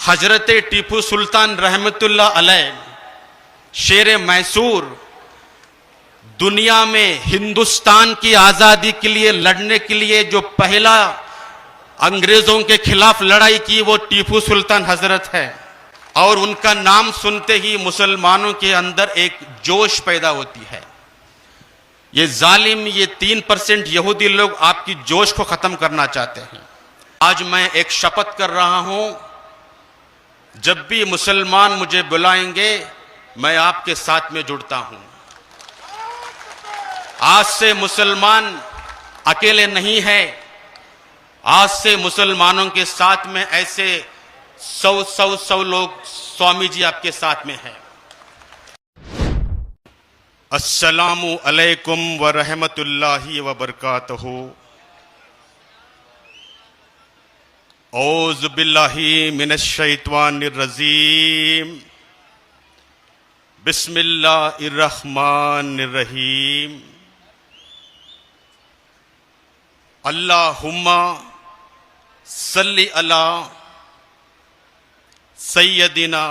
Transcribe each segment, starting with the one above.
हजरत टीपू सुल्तान रहमतुल्लाह अलैह शेर मैसूर दुनिया में हिंदुस्तान की आज़ादी के लिए लड़ने के लिए जो पहला अंग्रेजों के खिलाफ लड़ाई की वो टीपू सुल्तान हजरत है। और उनका नाम सुनते ही मुसलमानों के अंदर एक जोश पैदा होती है। ये जालिम, ये 3% यहूदी लोग आपकी जोश को खत्म करना चाहते हैं। आज मैं एक शपथ कर रहा हूं, जब भी मुसलमान मुझे बुलाएंगे मैं आपके साथ में जुड़ता हूं। आज से मुसलमान अकेले नहीं है। आज से मुसलमानों के साथ में ऐसे 100 लोग स्वामी जी आपके साथ में हैं। अस्सलामु अलैकुम व रहमतुल्लाहि व बरकातहू। औज़ु बिल्लाहि मिनश शैतानिर रजीम। बिस्मिल्लाहिर रहमानिर रहीम। अल्लाहुम्मा सल्ली अला सय्यदिना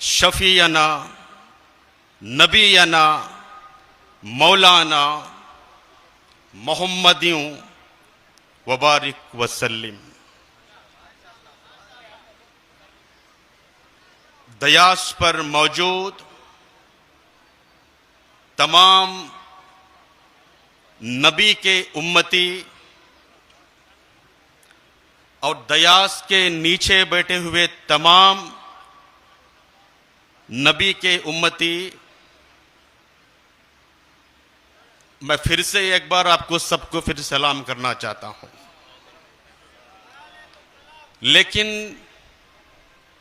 शफीयना नबीयना मौलाना मोहम्मदियों वबारिक वसल्लिम। दयास पर मौजूद तमाम नबी के उम्मती और दयास के नीचे बैठे हुए तमाम नबी के उम्मती, मैं फिर से एक बार आपको सबको फिर सलाम करना चाहता हूं। लेकिन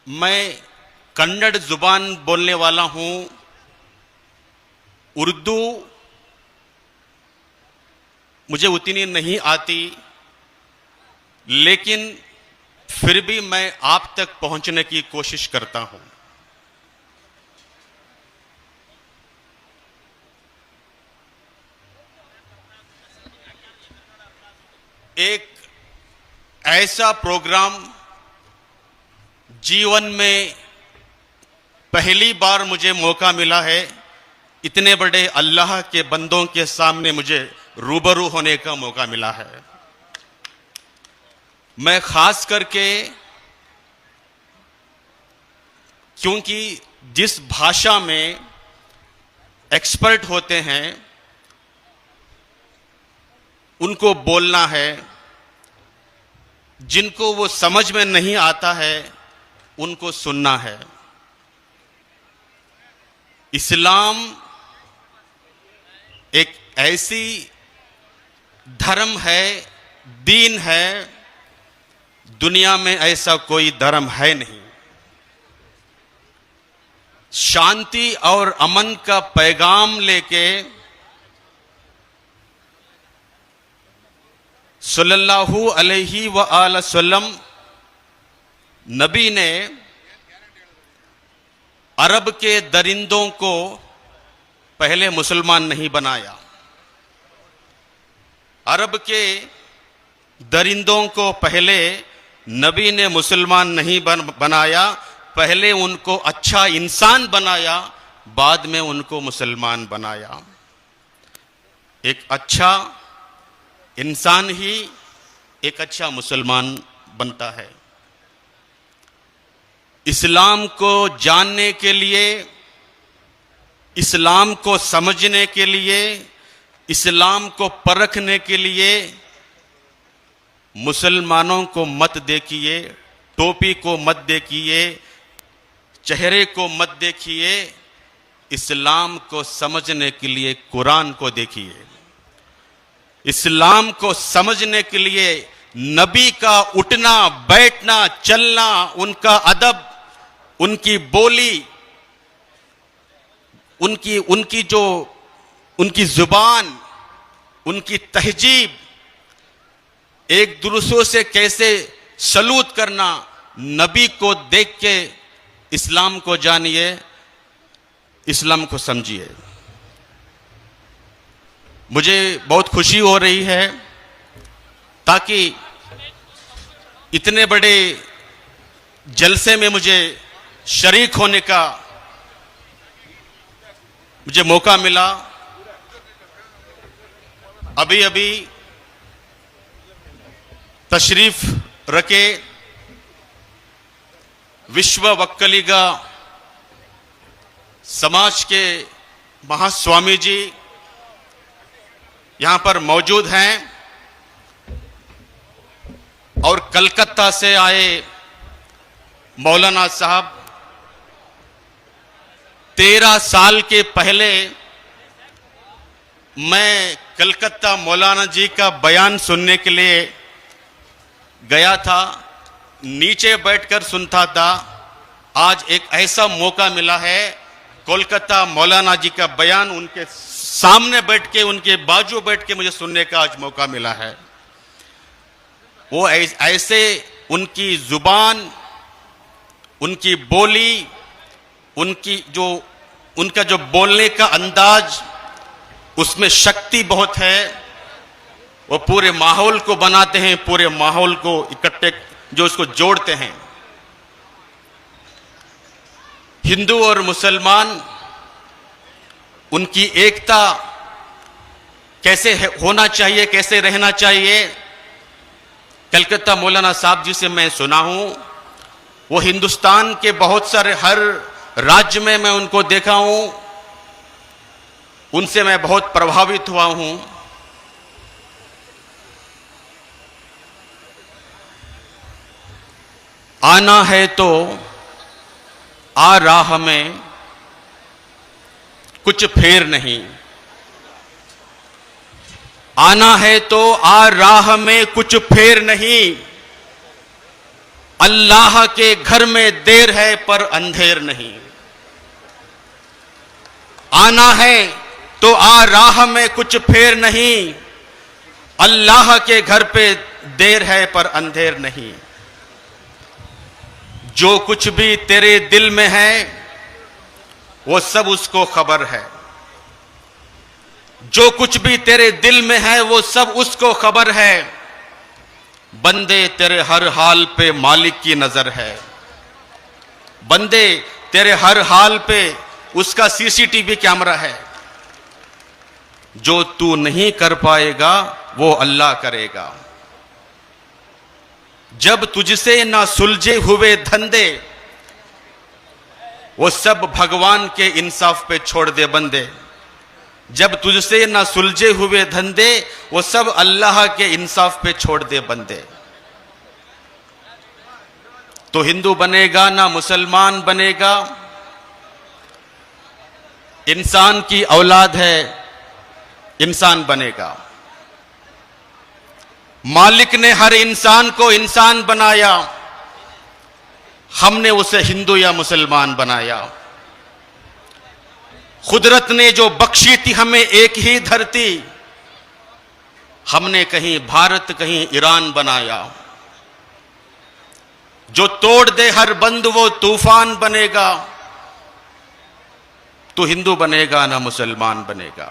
मैं कन्नड़ जुबान बोलने वाला हूं। उर्दू मुझे उतनी नहीं आती, लेकिन फिर भी मैं आप तक पहुंचने की कोशिश करता हूं। एक ऐसा प्रोग्राम जीवन में पहली बार मुझे मौका मिला है। इतने बड़े अल्लाह के बंदों के सामने मुझे रूबरू होने का मौका मिला है। मैं खास करके, क्योंकि जिस भाषा में एक्सपर्ट होते हैं उनको बोलना है, जिनको वो समझ में नहीं आता है उनको सुनना है। इस्लाम एक ऐसी धर्म है, दीन है, दुनिया में ऐसा कोई धर्म है नहीं। शांति और अमन का पैगाम लेके सल्लल्लाहु अलैहि व आलि वसल्लम नबी ने अरब के दरिंदों को पहले मुसलमान नहीं बनाया। अरब के दरिंदों को पहले नबी ने मुसलमान नहीं बनाया। पहले उनको अच्छा इंसान बनाया, बाद में उनको मुसलमान बनाया। एक अच्छा इंसान ही एक अच्छा मुसलमान बनता है। इस्लाम को जानने के लिए, इस्लाम को समझने के लिए, इस्लाम को परखने के लिए मुसलमानों को मत देखिए, टोपी को मत देखिए, चेहरे को मत देखिए। इस्लाम को समझने के लिए कुरान को देखिए। इस्लाम को समझने के लिए नबी का उठना बैठना चलना, उनका अदब, उनकी बोली, उनकी जुबान, उनकी तहजीब, एक दूसरों से कैसे सलूट करना, नबी को देख के इस्लाम को जानिए, इस्लाम को समझिए। मुझे बहुत खुशी हो रही है ताकि इतने बड़े जलसे में मुझे शरीक होने का मुझे मौका मिला। अभी अभी तशरीफ रखे विश्व वक्कलिगा समाज के महास्वामी जी यहां पर मौजूद हैं और कलकत्ता से आए मौलाना साहब 13 साल के पहले मैं कलकत्ता मौलाना जी का बयान सुनने के लिए गया था, नीचे बैठकर सुनता था। आज एक ऐसा मौका मिला है, कोलकाता मौलाना जी का बयान उनके सामने बैठ के, उनके बाजू बैठ के मुझे सुनने का आज मौका मिला है। वो ऐसे उनकी जुबान, उनकी बोली, उनका जो बोलने का अंदाज, उसमें शक्ति बहुत है। वो पूरे माहौल को बनाते हैं, पूरे माहौल को इकट्ठे जो उसको जोड़ते हैं। हिंदू और मुसलमान, उनकी एकता कैसे होना चाहिए, कैसे रहना चाहिए, कलकत्ता मौलाना साहब जी से मैं सुना हूं। वो हिंदुस्तान के बहुत सारे हर राज्य में मैं उनको देखा हूं, उनसे मैं बहुत प्रभावित हुआ हूं। आना है तो आ राह में कुछ फेर नहीं, आना है तो आ राह में कुछ फेर नहीं, अल्लाह के घर में देर है पर अंधेर नहीं। आना है तो आ राह में कुछ फेर नहीं, अल्लाह के घर पे देर है पर अंधेर नहीं। जो कुछ भी तेरे दिल में है वो सब उसको खबर है, जो कुछ भी तेरे दिल में है वो सब उसको खबर है। बंदे तेरे हर हाल पे मालिक की नजर है, बंदे तेरे हर हाल पे उसका सीसीटीवी कैमरा है। जो तू नहीं कर पाएगा वो अल्लाह करेगा। जब तुझसे ना सुलझे हुए धंधे वो सब भगवान के इंसाफ पे छोड़ दे बंदे। जब तुझसे ना सुलझे हुए धंधे वो सब अल्लाह के इंसाफ पे छोड़ दे बंदे। तो हिंदू बनेगा ना मुसलमान बनेगा, इंसान की औलाद है, इंसान बनेगा। मालिक ने हर इंसान को इंसान बनाया, हमने उसे हिंदू या मुसलमान बनाया। कुदरत ने जो बख्शी थी हमें एक ही धरती, हमने कहीं भारत कहीं ईरान बनाया। जो तोड़ दे हर बंद वो तूफान बनेगा। तो हिंदू बनेगा ना मुसलमान बनेगा।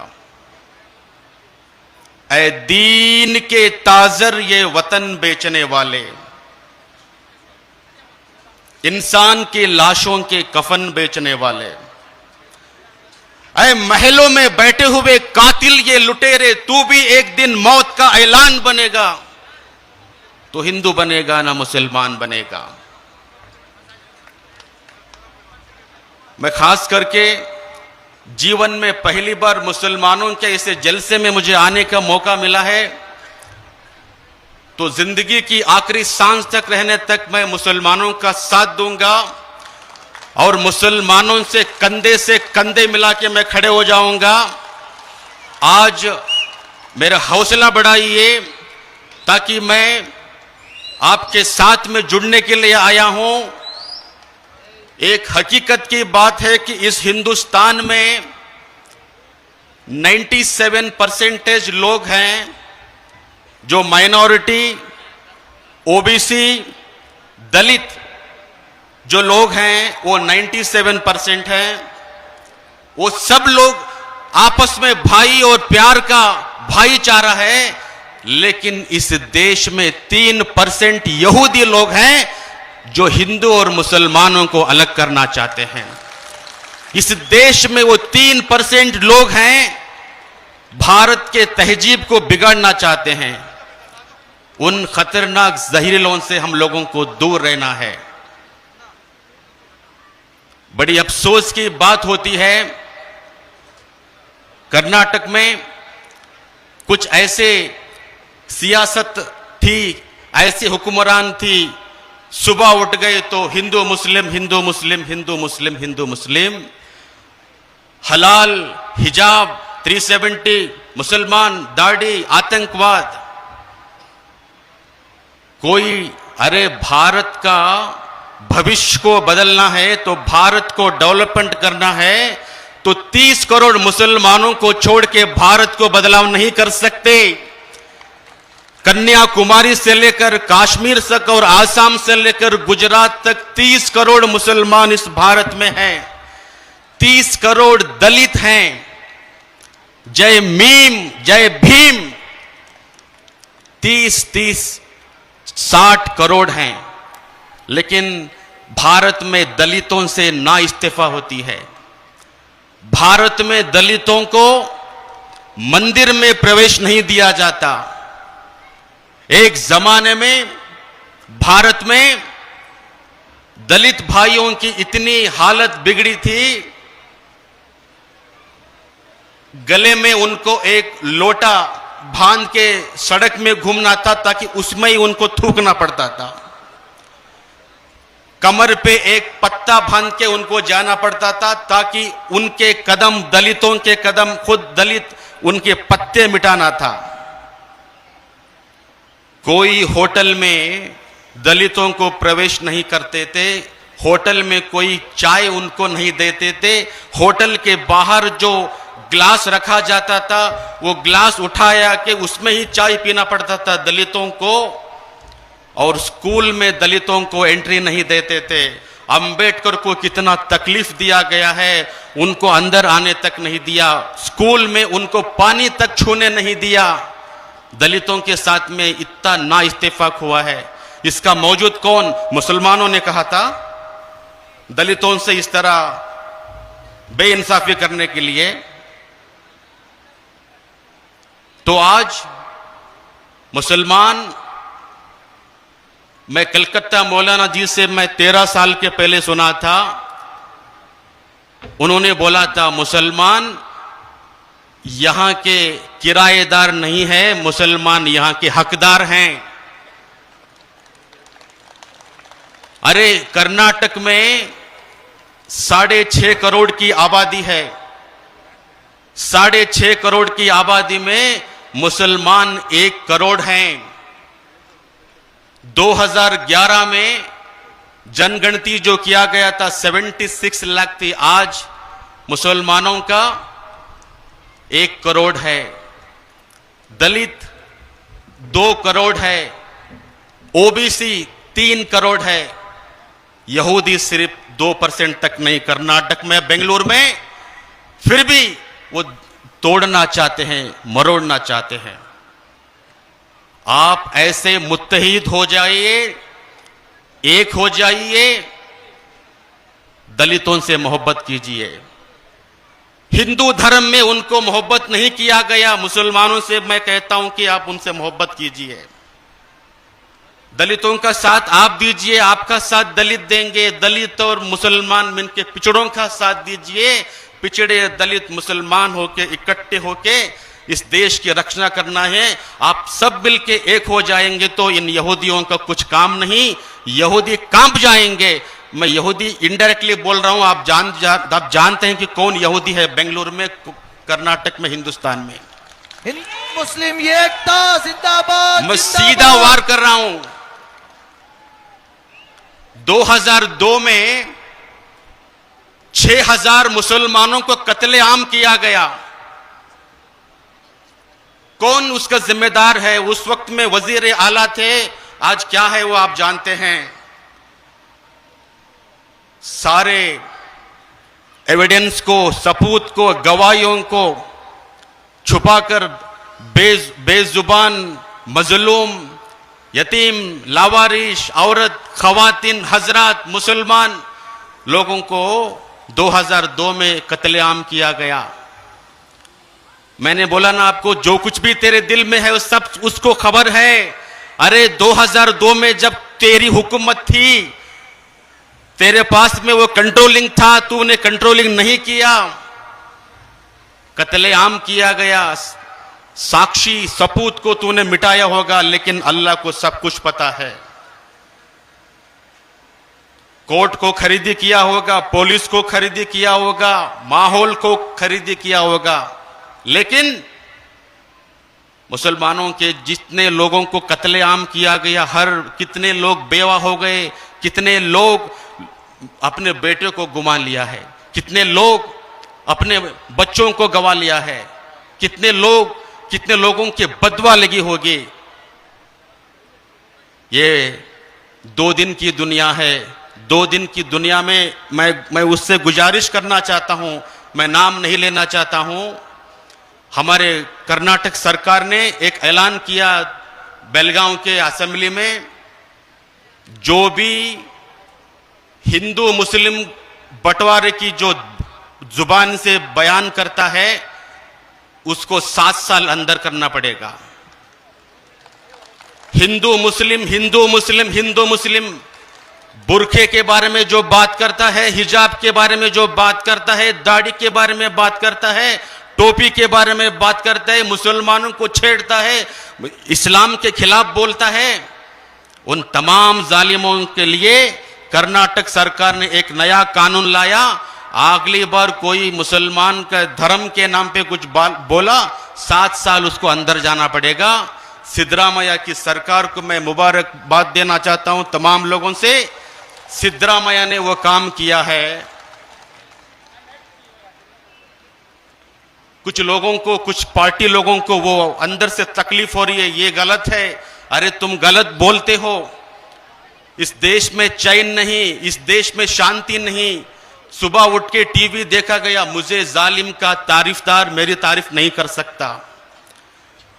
ऐ दीन के ताजर ये वतन बेचने वाले, इंसान के लाशों के कफन बेचने वाले, ऐ महलों में बैठे हुए कातिल ये लुटेरे, तू भी एक दिन मौत का ऐलान बनेगा। तो हिंदू बनेगा ना मुसलमान बनेगा। मैं खास करके जीवन में पहली बार मुसलमानों के ऐसे जलसे में मुझे आने का मौका मिला है, तो जिंदगी की आखिरी सांस तक रहने तक मैं मुसलमानों का साथ दूंगा और मुसलमानों से कंधे मिला के मैं खड़े हो जाऊंगा। आज मेरा हौसला बढ़ाइए ताकि मैं आपके साथ में जुड़ने के लिए आया हूं। एक हकीकत की बात है कि इस हिंदुस्तान में 97% लोग हैं जो माइनॉरिटी, ओबीसी, दलित जो लोग हैं वो 97% हैं। वो सब लोग आपस में भाई और प्यार का भाईचारा है, लेकिन इस देश में 3% यहूदी लोग हैं जो हिंदू और मुसलमानों को अलग करना चाहते हैं। इस देश में वो 3% लोग हैं भारत के तहजीब को बिगाड़ना चाहते हैं। उन खतरनाक जहरीलों से हम लोगों को दूर रहना है। बड़ी अफसोस की बात होती है, कर्नाटक में कुछ ऐसे सियासत थी, ऐसे हुक्मरान थी, सुबह उठ गए तो हिंदू मुस्लिम हिंदू मुस्लिम हिंदू मुस्लिम हिंदू मुस्लिम, हलाल हिजाब 370, मुसलमान दाढ़ी, आतंकवाद। कोई अरे भारत का भविष्य को बदलना है तो भारत को डेवलपमेंट करना है तो 30 करोड़ मुसलमानों को छोड़ के भारत को बदलाव नहीं कर सकते। कन्याकुमारी से लेकर कश्मीर तक और आसाम से लेकर गुजरात तक 30 करोड़ मुसलमान इस भारत में हैं। 30 करोड़ दलित हैं। जय मीम जय भीम 60 करोड़ हैं। लेकिन भारत में दलितों से ना इस्तीफा होती है। भारत में दलितों को मंदिर में प्रवेश नहीं दिया जाता। एक जमाने में भारत में दलित भाइयों की इतनी हालत बिगड़ी थी, गले में उनको एक लोटा बांध के सड़क में घूमना था ताकि उसमें ही उनको थूकना पड़ता था। कमर पे एक पत्ता बांध के उनको जाना पड़ता था ताकि उनके कदम, दलितों के कदम, खुद दलित उनके पत्ते मिटाना था। कोई होटल में दलितों को प्रवेश नहीं करते थे। होटल में कोई चाय उनको नहीं देते थे। होटल के बाहर जो ग्लास रखा जाता था वो ग्लास उठाया कि उसमें ही चाय पीना पड़ता था दलितों को। और स्कूल में दलितों को एंट्री नहीं देते थे। अंबेडकर को कितना तकलीफ दिया गया है, उनको अंदर आने तक नहीं दिया। स्कूल में उनको पानी तक छूने नहीं दिया। दलितों के साथ में इतना ना इस्तेफाक हुआ है। इसका मौजूद कौन? मुसलमानों ने कहा था दलितों से इस तरह बेइंसाफी करने के लिए। तो आज मुसलमान, मैं कलकत्ता मौलाना जी से मैं 13 साल के पहले सुना था, उन्होंने बोला था मुसलमान यहां के किराएदार नहीं है, मुसलमान यहां के हकदार हैं। अरे कर्नाटक में 6.5 करोड़ की आबादी है। 6.5 करोड़ की आबादी में मुसलमान 1 करोड़ हैं। 2011 में जनगणति जो किया गया था 76 लाख थी। आज मुसलमानों का 1 करोड़ है। दलित 2 करोड़ है। ओबीसी 3 करोड़ है। यहूदी सिर्फ 2% तक नहीं। कर्नाटक में, बेंगलुरु में फिर भी वो तोड़ना चाहते हैं, मरोड़ना चाहते हैं। आप ऐसे मुत्तहिद हो जाइए, एक हो जाइए, दलितों से मोहब्बत कीजिए। हिंदू धर्म में उनको मोहब्बत नहीं किया गया, मुसलमानों से मैं कहता हूं कि आप उनसे मोहब्बत कीजिए। दलितों का साथ आप दीजिए, आपका साथ दलित देंगे। दलित और मुसलमान मिलकर पिछड़ों का साथ दीजिए। पिछड़े दलित मुसलमान होके इकट्ठे होके इस देश की रक्षा करना है। आप सब मिलके एक हो जाएंगे तो इन यहूदियों का कुछ काम नहीं, यहूदी कांप जाएंगे। मैं यहूदी इनडायरेक्टली बोल रहा हूं, आप जानते हैं कि कौन यहूदी है बेंगलुरु में, कर्नाटक में, हिंदुस्तान में। मुस्लिम एकता जिंदाबाद। मैं सीधा वार कर रहा हूं। 2002 में 6000 मुसलमानों को कत्लेआम किया गया। कौन उसका जिम्मेदार है? उस वक्त में वजीर आला थे, आज क्या है वो आप जानते हैं। सारे एविडेंस को, सबूत को, गवाहियों को छुपाकर बेजुबान मजलूम यतीम, लावारिश, औरत, खवातीन, हजरात, मुसलमान लोगों को 2002 में कत्लेआम किया गया। मैंने बोला ना आपको, जो कुछ भी तेरे दिल में है उस सब उसको खबर है। अरे 2002 में जब तेरी हुकूमत थी, तेरे पास में वो कंट्रोलिंग था, तूने कंट्रोलिंग नहीं किया, कत्लेआम किया गया। साक्षी सपूत को तूने मिटाया होगा, लेकिन अल्लाह को सब कुछ पता है। कोर्ट को खरीदी किया होगा, पुलिस को खरीदी किया होगा, माहौल को खरीदी किया होगा, लेकिन मुसलमानों के जितने लोगों को कत्लेआम किया गया, कितने लोग बेवा हो गए, कितने लोग अपने बेटे को गुमा लिया है, कितने लोग अपने बच्चों को गवा लिया है, कितने लोगों के बदवा लगी होगी। ये 2 दिन की दुनिया है। 2 दिन की दुनिया में मैं उससे गुजारिश करना चाहता हूं, मैं नाम नहीं लेना चाहता हूं। हमारे कर्नाटक सरकार ने एक ऐलान किया बेलगांव के असेंबली में, जो भी हिंदू मुस्लिम बंटवारे की जो जुबान से बयान करता है उसको 7 साल अंदर करना पड़ेगा। हिंदू मुस्लिम, हिंदू मुस्लिम, हिंदू मुस्लिम, बुरखे के बारे में जो बात करता है, हिजाब के बारे में जो बात करता है, दाढ़ी के बारे में बात करता है, टोपी के बारे में बात करता है, मुसलमानों को छेड़ता है, इस्लाम के खिलाफ बोलता है, उन तमाम जालिमों के लिए कर्नाटक सरकार ने एक नया कानून लाया। अगली बार कोई मुसलमान का धर्म के नाम पे कुछ बोला, 7 साल उसको अंदर जाना पड़ेगा। सिद्धरामैया की सरकार को मैं मुबारकबाद देना चाहता हूं तमाम लोगों से। सिद्धरामैया ने वो काम किया है। कुछ लोगों को, कुछ पार्टी लोगों को वो अंदर से तकलीफ हो रही है, ये गलत है। अरे तुम गलत बोलते हो। इस देश में चैन नहीं, इस देश में शांति नहीं। सुबह उठ के टीवी देखा गया, मुझे जालिम का तारीफदार मेरी तारीफ नहीं कर सकता,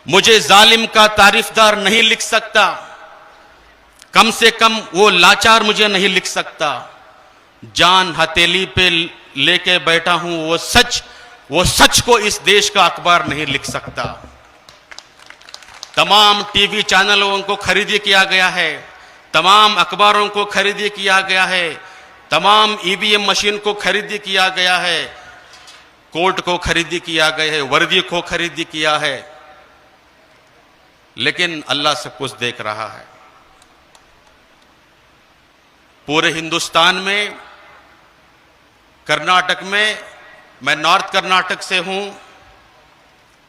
मुझे जालिम का तारीफदार नहीं लिख सकता, कम से कम वो लाचार मुझे नहीं लिख सकता। जान हथेली पे लेके बैठा हूं, वो सच को इस देश का अखबार नहीं लिख सकता। तमाम टीवी चैनलों को खरीदी किया गया है, तमाम अखबारों को खरीदी किया गया है, तमाम ईवीएम मशीन को खरीदी किया गया है, कोर्ट को खरीदी किया गया है, वर्दी को खरीदी किया है, लेकिन अल्लाह सब कुछ देख रहा है। पूरे हिंदुस्तान में, कर्नाटक में, मैं नॉर्थ कर्नाटक से हूं,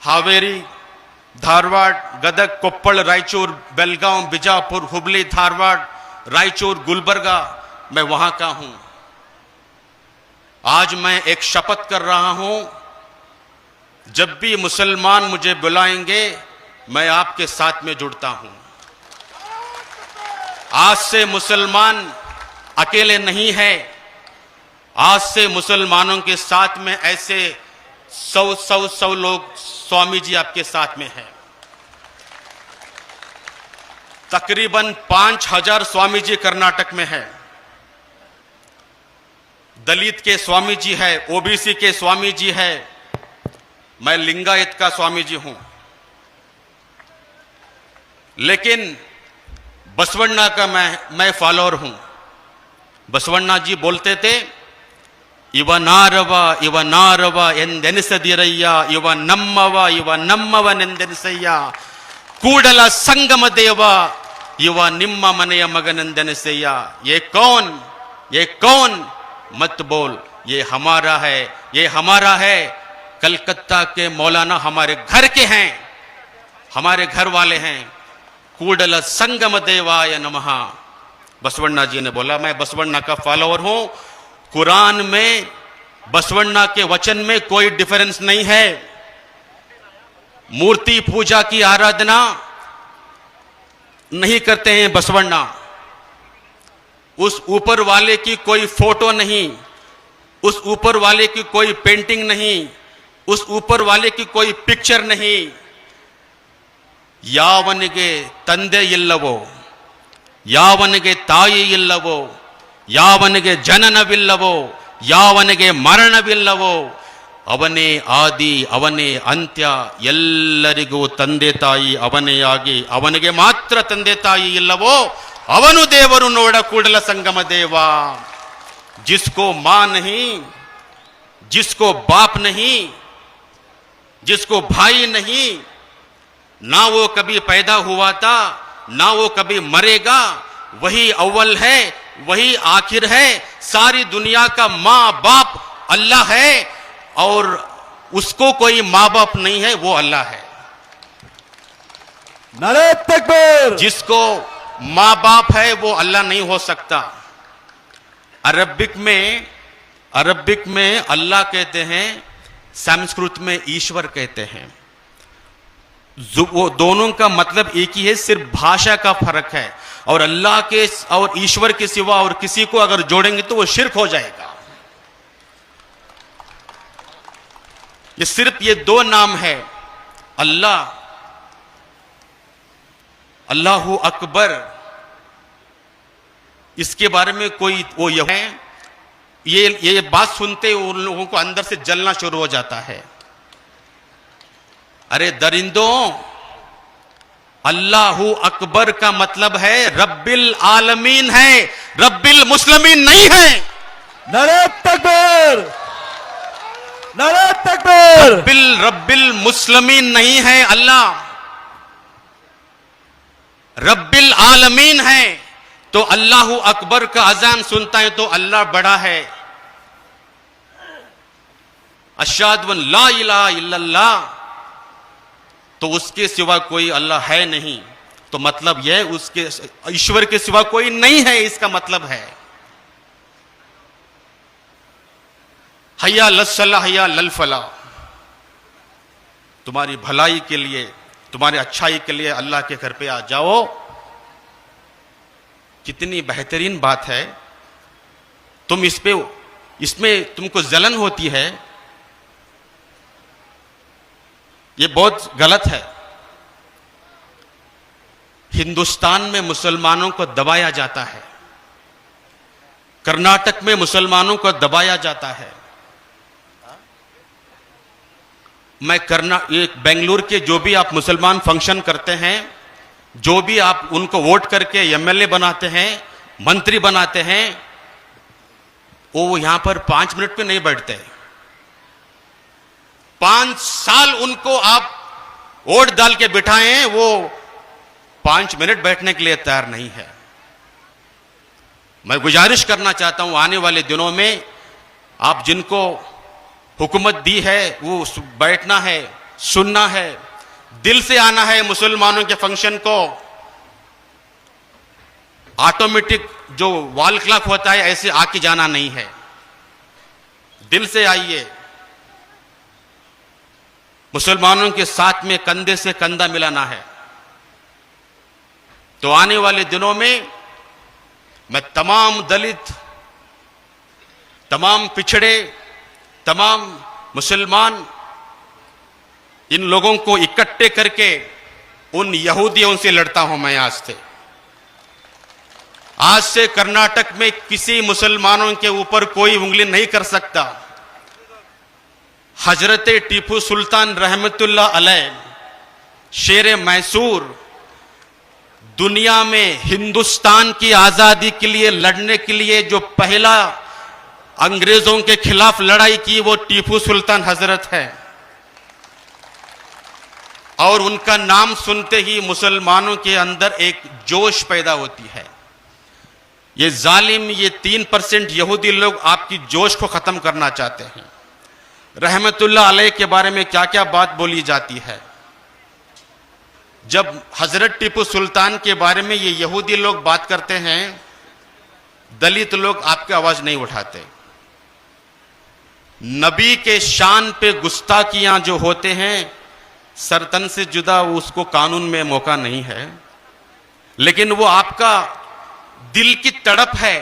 हावेरी, धारवाड़, गदग, कोप्पल, रायचूर, बेलगांव, बिजापुर, हुबली, धारवाड़, रायचूर, गुलबर्गा, मैं वहां का हूं। आज मैं एक शपथ कर रहा हूं, जब भी मुसलमान मुझे बुलाएंगे मैं आपके साथ में जुड़ता हूं। आज से मुसलमान अकेले नहीं है, आज से मुसलमानों के साथ में ऐसे 100 लोग, स्वामी जी आपके साथ में हैं। तकरीबन 5000 स्वामी जी कर्नाटक में है। दलित के स्वामी जी है, ओबीसी के स्वामी जी है, मैं लिंगायत का स्वामी जी हूं। लेकिन बसवण्णा का मैं फॉलोअर हूं। बसवण्णा जी बोलते थे, इव नारव ಎಂದೆನಿಸದಿರಯ್ಯ, ಇವ ನಮ್ಮವನೆಂದೆನಿಸಯ್ಯ, ಕೂಡಲ ಸಂಗಮ ದೇವ, ಇವ ನಿಮ್ಮ ಮನೆಯ ಮಗನೆಂದೆನಿಸಯ್ಯ। ये कौन मत बोल, ये हमारा है। कलकत्ता के मौलाना हमारे घर के हैं, हमारे घर वाले हैं। कूडल संगम देवाय नमः, बसवण्णा जी ने बोला। मैं बसवण्णा का फॉलोअर हूं। कुरान में बसवण्णा के वचन में कोई डिफरेंस नहीं है। मूर्ति पूजा की आराधना नहीं करते हैं बसवण्णा। उस ऊपर वाले की कोई फोटो नहीं, उस ऊपर वाले की कोई पेंटिंग नहीं, उस ऊपर वाले की कोई पिक्चर नहीं। ಯಾವನಿಗೆ ತಂದೆ ಇಲ್ಲವೋ, ಯಾವನಿಗೆ ತಾಯಿ ಇಲ್ಲವೋ, ಯಾವನಿಗೆ ಜನನವಿಲ್ಲವೋ, ಯಾವನಿಗೆ ಮರಣವಿಲ್ಲವೋ, ಅವನೇ ಆದಿ, ಅವನೇ ಅಂತ್ಯ. ಎಲ್ಲರಿಗೂ ತಂದೆ ತಾಯಿ ಅವನೇ ಆಗಿ ಅವನಿಗೆ ಮಾತ್ರ ತಂದೆ ತಾಯಿ ಇಲ್ಲವೋ ಅವನು ದೇವರು. ನೋಡ ಕೂಡಲ ಸಂಗಮ ದೇವ. जिसको मां नहीं, जिसको बाप नहीं, जिसको भाई नहीं, ना वो कभी पैदा हुआ था, ना वो कभी मरेगा, वही अव्वल है, वही आखिर है. सारी दुनिया का मां बाप अल्लाह है और उसको कोई मां बाप नहीं है, वो अल्लाह है. नारे तकबीर. जिसको मां बाप है वो अल्लाह नहीं हो सकता. अरबिक में अल्लाह कहते हैं, संस्कृत में ईश्वर कहते हैं. वो दोनों का मतलब एक ही है, सिर्फ भाषा का फर्क है. और अल्लाह के और ईश्वर के सिवा और किसी को अगर जोड़ेंगे तो वो शिर्क हो जाएगा. ये सिर्फ ये दो नाम है, अल्लाह, अल्लाहु अकबर. इसके बारे में कोई वो ये बात सुनते उन लोगों को अंदर से जलना शुरू हो जाता है. अरे दरिंदों, अल्लाहु अकबर का मतलब है रब्बिल आलमीन है, रब्बिल मुस्लिमीन नहीं है. नारे तकबीर. नारे तकबीर. रब्बिल मुस्लिमीन नहीं है अल्लाह, रब्बिल आलमीन है. तो अल्लाहु अकबर का अजान सुनता है तो अल्लाह बड़ा है. अशहादु अन ला इलाहा इल्लल्लाह, तो उसके सिवा कोई अल्लाह है नहीं. तो मतलब यह उसके ईश्वर के सिवा कोई नहीं है, इसका मतलब है. हय्या लस्सलाह हय्या लल फलाह. तुम्हारी भलाई के लिए, तुम्हारी अच्छाई के लिए अल्लाह के घर पे आ जाओ. कितनी बेहतरीन बात है. तुम इसमें तुमको जलन होती है, ये बहुत गलत है. हिंदुस्तान में मुसलमानों को दबाया जाता है, कर्नाटक में मुसलमानों को दबाया जाता है. मैं बेंगलुरु के जो भी आप मुसलमान फंक्शन करते हैं, जो भी आप उनको वोट करके एमएलए बनाते हैं, मंत्री बनाते हैं, वो यहां पर 5 मिनट पे नहीं बैठते. 5 साल उनको आप वोट डाल के बिठाएं, वो 5 मिनट बैठने के लिए तैयार नहीं है. मैं गुजारिश करना चाहता हूं, आने वाले दिनों में आप जिनको हुकूमत दी है वो बैठना है, सुनना है, दिल से आना है. मुसलमानों के फंक्शन को ऑटोमेटिक जो वॉल क्लॉक होता है ऐसे आके जाना नहीं है. दिल से आइए, मुसलमानों के साथ में कंधे से कंधा मिलाना है. तो आने वाले दिनों में मैं तमाम दलित, तमाम पिछड़े, तमाम मुसलमान, इन लोगों को इकट्ठे करके उन यहूदियों से लड़ता हूं. मैं आज से कर्नाटक में किसी मुसलमानों के ऊपर कोई उंगली नहीं कर सकता. हजरत टीपू सुल्तान रहमतुल्लाह अलैह, शेर मैसूर, दुनिया में हिंदुस्तान की आजादी के लिए लड़ने के लिए जो पहला अंग्रेजों के खिलाफ लड़ाई की वो टीपू सुल्तान हजरत है. और उनका नाम सुनते ही मुसलमानों के अंदर एक जोश पैदा होती है. ये जालिम, ये 3% यहूदी लोग आपकी जोश को खत्म करना चाहते हैं. रहमतुल्लाह अलैह के बारे में क्या क्या बात बोली जाती है. जब हजरत टीपू सुल्तान के बारे में ये यहूदी लोग बात करते हैं, दलित लोग आपकी आवाज नहीं उठाते. नबी के शान पे गुस्ताखियां जो होते हैं, सरतन से जुदा उसको कानून में मौका नहीं है. लेकिन वो आपका दिल की तड़प है,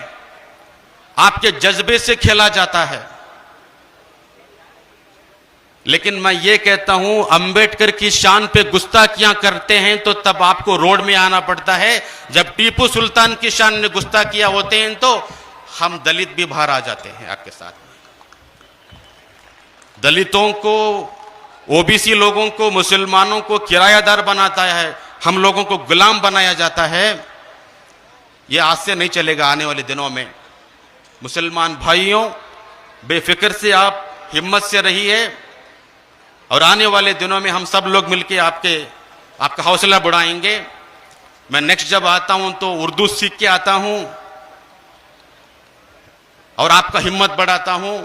आपके जज्बे से खेला जाता है. लेकिन मैं ये कहता हूं, अंबेडकर की शान पे गुस्ताखियां करते हैं तो तब आपको रोड में आना पड़ता है। जब टीपू सुल्तान की शान में गुस्ताखियां होते हैं तो हम दलित भी बाहर आ जाते हैं आपके साथ। दलितों को, ओबीसी लोगों को, मुसलमानों को किरायादार बनाता है, हम लोगों को गुलाम बनाया जाता है। यह आज से नहीं चलेगा आने वाले दिनों में। मुसलमान भाइयों, बेफिक्र से आप हिम्मत से रहिए और आने वाले दिनों में हम सब लोग मिलकर आपका हौसला बढ़ाएंगे। मैं नेक्स्ट जब आता हूं तो उर्दू सीख के आता हूं और आपका हिम्मत बढ़ाता हूं।